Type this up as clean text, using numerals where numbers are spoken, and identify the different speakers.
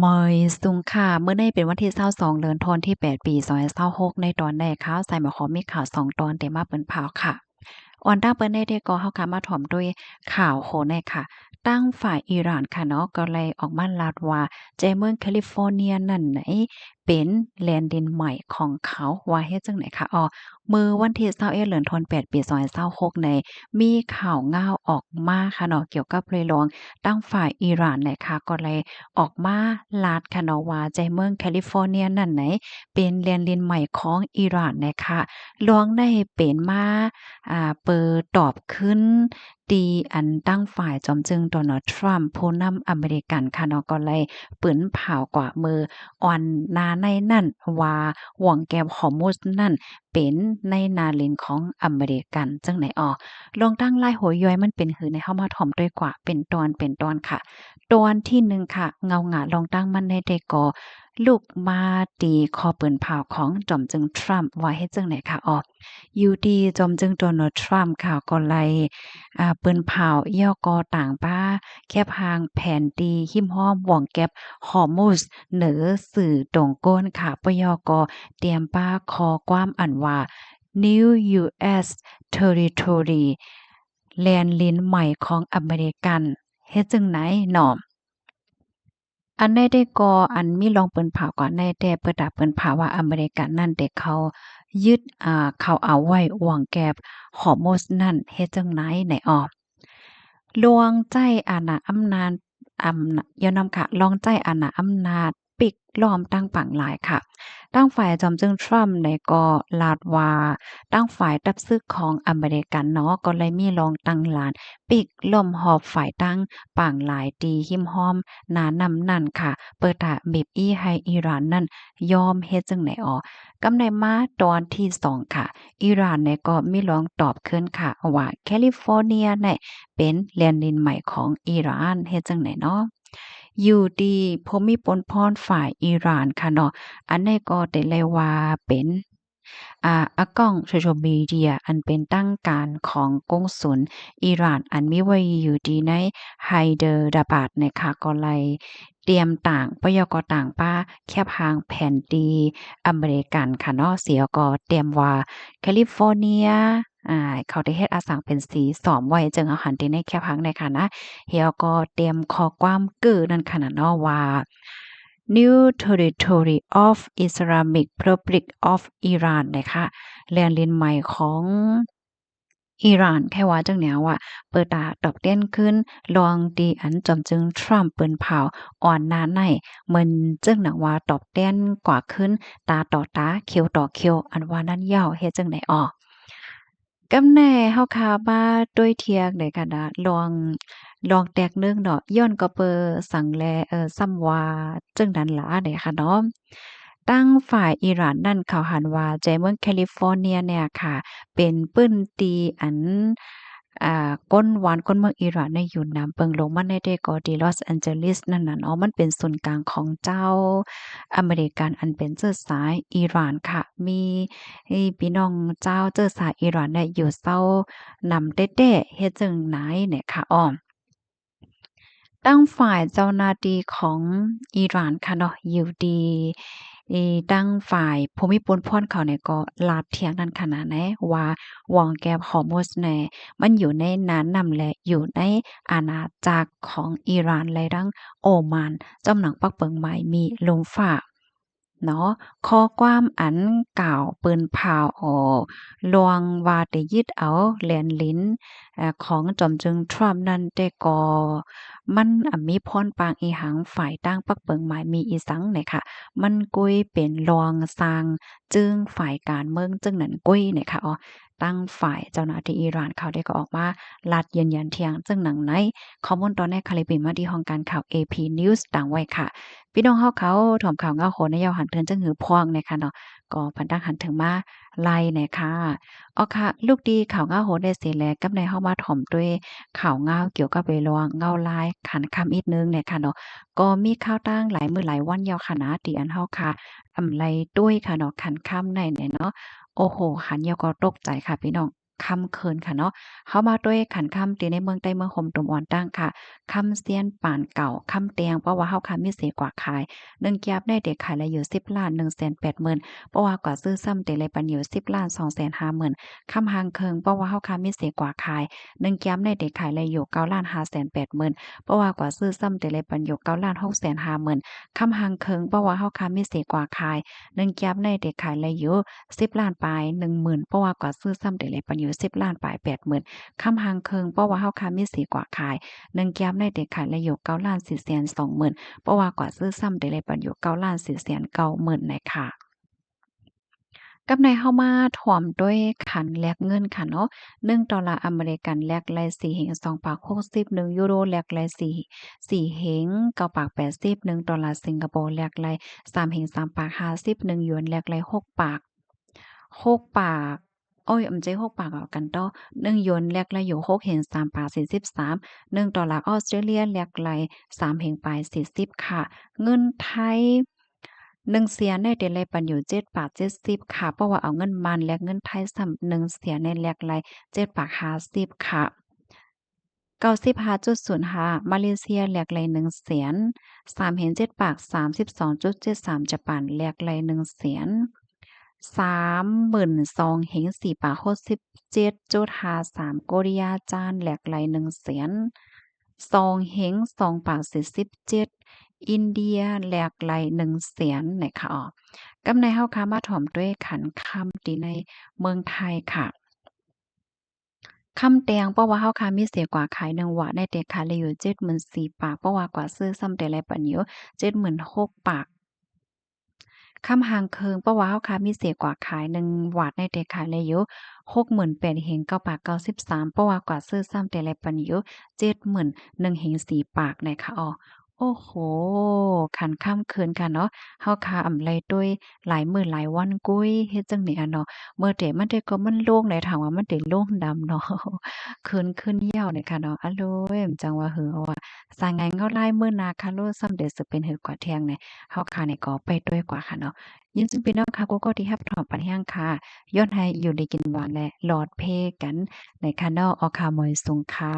Speaker 1: เมยสุงค่ะเมื่อในเป็นวันที่22เดือนธันวาคมที่8ปี2026ในตอนแรกข่าวใส่หมอขอมีข่าว2ตอนแต่มาเปิ้นพาวค่ะออนด้าเปิ้นได้ก็เฮาค่ะมาถ่อมด้วยข่าวโหนแน่ค่ะตั้งฝ่ายอิหร่านค่ะเนาะก็เลยออกมาลาดว่าใจเมืองแคลิฟอร์เนียนั่นไหนเป็นแลนดินใหม่ของเขาว่าเฮ็ดจังไหนคะมื้อวันที่21เดือนธันวาคม8ปี2026ในมีข่าวง่าวออกมาค่ะเนาะเกี่ยวกับเรื่องรองตั้งฝ่ายอิหร่านเนี่ยค่ะก็เลย ออกมาลาดค่ะเนาะว่าใจเมืองแคลิฟอร์เนียนั่นไหนเป็นแลนดินใหม่ของอิหร่านนะคะลวงได้เป็นมาเปิดตอบขึ้นตีอันตั้งฝ่ายจอมจึงโดนัลด์ทรัมป์ผู้นำอเมริกันค่ะเนาะก็เลยปืนเผากว่ามืออ่อนนาในนั่นว่าห่วงแก้วฮอร์มุสนั่นเป็นในนาเลนของอเมริกันจังไหนลองตั้งลายหัวย้อยมันเป็นหือในเฮามาถ่อมด้วยกว่าเป็นตอนค่ะ ตอนที่1ค่ะเงาหงาลองตั้งมันในได้ก่อลูกมาตีคอปืนเผาของจอมจึงทรัมป์ว่าเฮ็ดจังไหนค่ะอยู่ดีจอมจึงโดนัลด์ทรัมป์ค่ะก็ไล่ปืนเผาย่อก่อต่างป้าแคบหางแผ่นดีหิมห้อมหว่องแก็บฮอร์มุสเหนือสื่อตรงก้นค่ะปยกเตรียมป้าคอความอันว่า New U.S. Territory แลนลิ้นใหม่ของอเมริกันเฮ็ดจังไหนหนอ อันใดได้ก่ออันมีลองเปิ้นเผาก่อนในแต่เปิดดาเปิ้นเผาว่าอเมริกันนั่นเด็กเขายึดเขาเอาไว้หวังแก็บฮอร์โมสนั่นเฮ็ดจั่งไหนไหนลวงใจอาณาอำนาจอย่านำค่ะลองใจอาณาอำนาจปิกล้อมตั้งปังหลายค่ะตั้งฝ่ายจอมจึงทรัมป์ในก็ลาดว่าตั้งฝ่ายรับซื้อของอเมริกันเนาะก็เลยมีลองตั้งหลานปิกล้อมหอบฝ่ายตั้งปังหลายตีหิมห้อมหนานำนั่นค่ะเปิดตาบีบอี้ให้อิหร่านนั่นยอมเฮ็ดจังไหนกำไดมาตอนที่2ค่ะอิหร่านเนี่ยก็มีลองตอบขึ้นค่ะว่าแคลิฟอร์เนียเนี่ยเป็นแลนดินใหม่ของอิหร่านเฮ็ดจังไหนเนาะอยู่ดีพมิปนพรฝ่ายอิหร่านค่ะเนาะอันนี้ก็ได้เลยว่าเป็นกล้อง Social Media อันเป็นตั้งการของกงสุลอิหร่านอันมีไว้อยู่ดีในไฮเดอร์ดาบาดนะคะก็เลยเตรียมต่างปยกต่างป้าแคบหางแผ่นดีอเมริกันค่ะเนาะเสียก็เตรียมว่าแคลิฟอร์เนียเขาได้เฮ็ดอสังเป็นสีสอมไว้จึงเอาหันติในแคบหางในค่ะนะเฮียก็เตรียมข้อความกือนั่นค่ะนะเนาะว่า New Territory of Islamic Republic of Iran นะคะแลนดินใหม่ของอิหร่านแค่ว่าจังแนวอะเปิดตาดอกเต้นขึ้นลองดีอันจอมจึงทรัมป์เปิ้นเผาอ่อนนาในเหมือนจึงหนังว่าตอบแต้นกว่าขึ้นตาต่อตาเขียวต่อเขียวอันว่านั้นยาวเฮ็ดจังไดกำแหน่เฮาคามาด้วยเทียงได้ค่ะนะลองแตกหนึ่งเนาะย้อนก็เปอสังแลซ้ำว่าจึงนั้นหลาได้ค่ะเนาะตั้งฝ่ายอิหร่านนั่นเขาหันว่าใจเมืองแคลิฟอร์เนียเนี่ยค่ะเป็นปื้นตีอันก้นหวานก้นเมืองอิหร่านในอยู่นำเปิงลงมาในเดก็ดีลอสแอนเจลิสนั่นน่ะเนาะมันเป็นศูนย์กลางของเจ้าอเมริกันอันเป็นเชื้อสายอิหร่านค่ะมีพี่น้องเจ้าเชื้อสายอิหร่านเนี่ยอยู่เซานำเต้ๆเฮ็ดจั่งไหนเนี่ยค่ะตั้งฝ่ายเจ้าหน้าที่ของอิหร่านค่ะเนาะอยู่ดีตั้งฝ่ายภูมิพลพ่อนเขาเนี่ยก็ลาดเถียงนั่นขนาดไหนว่าวังแก้วฮอร์มุสเนี่ยมันอยู่ในน้ำนำและอยู่ในอาณาจักรของอิหร่านและทั้งโอมานจำหนังปักเปิงใหม่มีลมฟ้าเนาะข้อความอันกล่าวปืนเผาลวงว่าได้ยึดเอาแหลนลิ้นของจอมจึงทรัมป์นั้นได้ก่อมันมีพรปางอีหังฝ่ายตั้งปักเปิงหมายมีอีสังเนี่ยค่ะมันกุ้ยเป็นรองสร้างจึงฝ่ายการเมืองจึงนั้นกุ้ยเนี่ยค่ะตั้งฝ่ายเจ้าหน้าที่อิหร่านเขาได้ก็ออกมาลัดยืนยันเที่ยงจึงหนังไหนข้อมูลตอนนี้คาลิปิมาที่ห้องการข่าว AP News ดังไว้ค่ะพี่น้องเฮาเขาถอมข่าวเงาโหนในยาวหันเทินจังหือพวงเนี่ยค่ะเนาะก็พันตั้งหันถึงมาไล่เนี่ยค่ะค่ะลูกดีข่าวเงาโหนได้เสียแล้วกับในเฮามาถ่อมด้วยข่าวเงาเกี่ยวกับเวลวงเงาลายขันคำอีกนึงเนี่ยค่ะเนาะก็มีข่าวตั้งหลายมื้อหลายวันยาวค่ะนะที่อันเฮาค่ะไรด้วยค่ะเนาะขันค่ำในเนี่ยเนาะโอ้โฮหันยาวก็ตกใจค่ะพี่น้อง ค่ำคืนค่ะเนาะเข้ามาด้วยขันค่ำตีในเมืองใต้เมืองห่มตุ่มอ่อนตั้งค่ะค่ำเซียนป่านเก่าค่ำเตียงเพราะว่าเฮาค่ะมีเสกว่าขาย1แก๊บได้เด็กขายละอยู่10ล้าน180,000เพราะว่ากว่าซื้อซ้ำเตเลยปันอยู่10ล้าน250,000ค่ำหางเคิงเพราะว่าเฮาค่ะมีเสกว่าขาย1แก๊บได้เด็กขายละอยู่9ล้าน580,000เพราะว่ากว่าซื้อซ้ำเตเลยปันอยู่9ล้าน650,000ค่ำหางเคิงเพราะว่าเฮาค่ะมีเสกว่าขาย1แก๊บได้เด็กขายละอยู่10ล้านปลาย10,000เพราะว่ากว่าซื้อซ้ำเตเลยปันอยู่10ล้านปลาย80,000ค่ำหางเคิงเพราะว่าเฮาค่ะมีเสกว่าขาย1แก๊บได้เด็กขายละอยู่9ล้าน420,000เพราะว่ากว่าซื้อซ้ำได้เลยปันอยู่9ล้าน490,000น่ะค่ะกับในเฮามาถ่อมด้วยขันแลกเงินค่ะเนาะ$1อเมริกันแลกไล4เฮง2.60ยูโรแลกไล4เฮง9.80$1สิงคโปร์แลกไล3เฮง3.50หยวนแลกไล6ปากโอ๊ยไม่ใช่6ปากเอากันต่อ1หยวนแลกไลอยู่6เฮง3.43$1ออสเตรเลียแลกไล3เฮงปลาย40ค่ะเงินไทย1เสียในเดลัยปันอยู่7.70ค่ะเพราะว่าเอาเงินมันแลกเงินไทยซ้ำ1เสียในแลกไล7.50ค่ะ95.05มาเลเซียแลกไล1เสียน3เห็น7.32.73ญี่ปุ่นแลกไล1เสียน32,000เห็น4.67.53โกริยาจานแลกไล1เสียน2เห็น2.47อินเดียแลกไล1เสียนนะคะอ้อกำในเฮาค่ะมาถ่อมด้วยขันคำที่ในเมืองไทยค่ะ คำแตงเพราะว่าเฮาค้ามีเสียกว่าขายหนึ่งหวะในแต่ขายเลยอยู่74,000ปากเพราะว่ากว่าซื้อซ้ำแต่ไรปันอยู่76,000ปากคำหางเคิงเพราะว่าเฮาค้ามีเสียกว่าขาย1หวาดในแต่ขายเลยอยู่68,000เฮง9ปาก93เพราะว่ากว่าซื้อซ้ำแต่ไรปันอยู่71,000เฮง4ปากนะคะอ้อโอ้โฮคันค่ำคืนค่ะเนาะเฮาค้าอำไลด้วยหลายมื้อหลายวันกุ้ยเฮ็ดจังได๋อะเนาะเมื่อแต่มันแต่ก็มันโล่งไหนถามว่ามันได้โล่งดำเนาะ คืนขึ้นเหย้าเนี่ยค่ะเนาะอะโลยจังว่าหือเอาว่าสางไงเงาลายมื้อนาคะโลซ้ำเดสิเป็นหือกว่าเที่ยงเนี่ยเฮาค่ะนี่ก็ไปด้วยกว่าค่ะเนาะยินจึงพี่น้องค่ะก็ที่รับถอมปันแห้งค่ะย้อนให้อยู่ดีกินหวานและหลอดเพกันในค่ะเนาะออค่ะมอยสุงค่ะ